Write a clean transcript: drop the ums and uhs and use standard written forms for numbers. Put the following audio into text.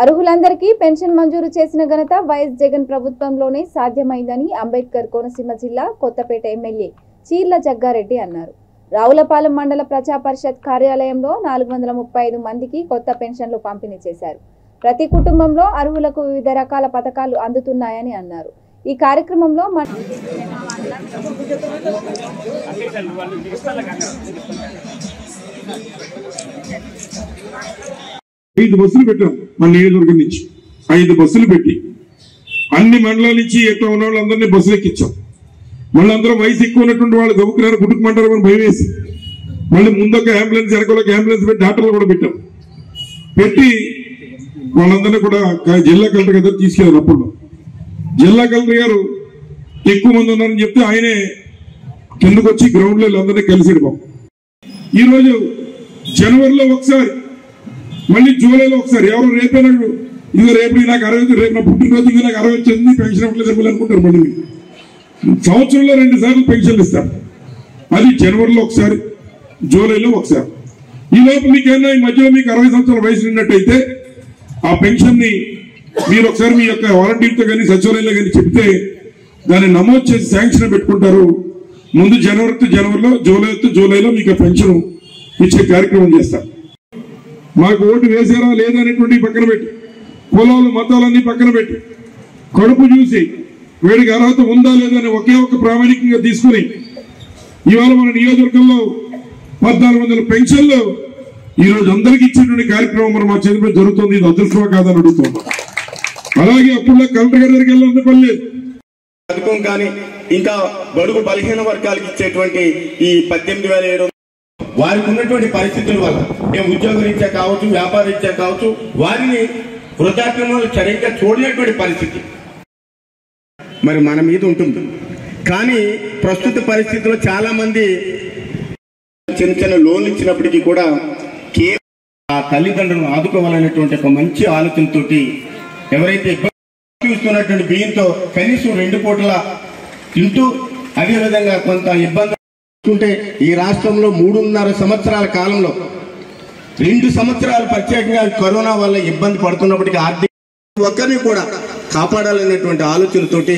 అర్హులందరికీ pension మంజూరు చేసిన ఘనత వైఎస్ జగన్ ప్రభుత్వంలోనే సాధ్యమైందని అంబేద్కర్ కోనసీమ జిల్లా కొత్తపేట ఎమ్మెల్యే చీర్ల జగ్గారెడ్డి అన్నారు. రావులపాలెం మండల ప్రజా పరిషత్ కార్యాలయంలో 435 మందికి కొత్త పెన్షన్లు పంపిణీ చేశారు. ప్రతి కుటుంబంలో అర్హులకు వివిధ రకాల పథకాలు అందుతున్నాయని అన్నారు. ఈ కార్యక్రమంలో 5 బస్సులు పెట్టాం. మన నియోజకవర్గం నుంచి 5 బస్సులు పెట్టి అన్ని మండలాల నుంచి ఎట్లా ఉన్న వాళ్ళందరినీ బస్సులు ఎక్కించాం. మళ్ళీ అందరూ వయసు ఎక్కువ ఉన్నటువంటి వాళ్ళు గబుకున్నారు కుట్టుకుమంటారు భయం వేసి మళ్ళీ ముందొక అంబులెన్స్ వెనకొక అంబులెన్స్ పెట్టి డాక్టర్లు కూడా పెట్టాం. పెట్టి వాళ్ళందరినీ కూడా జిల్లా కలెక్టర్ గారు తీసుకెళ్ళారు. అప్పుడు జిల్లా కలెక్టర్ గారు ఎక్కువ మంది ఉన్నారని చెప్తే ఆయనే కిందకు వచ్చి గ్రౌండ్ లో అందరినీ కలిసి ఈ రోజు జనవరిలో ఒకసారి మళ్ళీ జూలైలో ఒకసారి ఎవరు రేపైనా ఇదిగో రేపు నాకు 60 రేపు నా పుట్టినరోజు ఇంకా నాకు 60 వచ్చింది పెన్షన్ ఇవ్వలేదు అనుకుంటారు. మళ్ళీ సంవత్సరంలో 2 సార్లు పెన్షన్లు ఇస్తారు. అది జనవరిలో ఒకసారి జూలైలో ఒకసారి. ఈ లోపు మీకేమైనా ఈ మధ్యలో మీకు 60 సంవత్సరాల వయసు ఉన్నట్టయితే ఆ పెన్షన్ ని మీరు ఒకసారి మీ యొక్క వాలంటీర్తో కానీ సచివాలయంలో కానీ చెప్తే దాన్ని నమోదు చేసి శాంక్షన్ పెట్టుకుంటారు. ముందు జనవరిలో జూలైలో మీకు పెన్షన్ ఇచ్చే కార్యక్రమం చేస్తారు. మాకు ఓటు వేసారా లేదా అనేటువంటి పక్కన పెట్టి కులాలు మతాలన్నీ పక్కన పెట్టి కడుపు చూసి వీడికి అర్హత ఉందా లేదా అని ఒకే ఒక ప్రామాణికంగా తీసుకుని ఇవాళ మన నియోజకవర్గంలో 1400 పెన్షన్లు ఈ రోజు అందరికి ఇచ్చేటువంటి కార్యక్రమం మన మా చేతిపై జరుగుతుంది. ఇది అదృష్టమా కాదని అడుగుతున్నాం. అలాగే అప్పుడు కలెక్టర్ గారి దగ్గరికి వెళ్ళాలని పని లేదు. పథకం కానీ ఇంకా బడుగు బలహీన వర్గాలకు ఇచ్చేటువంటి ఈ 18,700 వారికి ఉన్నటువంటి పరిస్థితుల వల్ల ఉద్యోగరీత్యా కావచ్చు వ్యాపారరీత్యా కావచ్చు వారిని వృద్ధాప్యంలో సరిగ్గా చూడలేటువంటి పరిస్థితి మరి మన మీద ఉంటుంది. కానీ ప్రస్తుత పరిస్థితుల్లో చాలా మంది చిన్న చిన్న లోన్లు ఇచ్చినప్పటికీ కూడా కేవలం ఆ తల్లిదండ్రులను ఆదుకోవాలనేటువంటి ఒక మంచి ఆలోచనతోటి ఎవరైతే చూస్తున్నటువంటి బియ్యంతో కనీసం 2 పూటల తింటూ అదేవిధంగా కొంత ఇబ్బంది ఉంటే ఈ రాష్ట్రంలో 3.5 సంవత్సరాల కాలంలో 2 సంవత్సరాలు ప్రత్యేకంగా కరోనా వల్ల ఇబ్బంది పడుతున్నప్పటికీ ఆర్థిక ఒక్కరిని కూడా కాపాడాలనేటువంటి ఆలోచనతోటి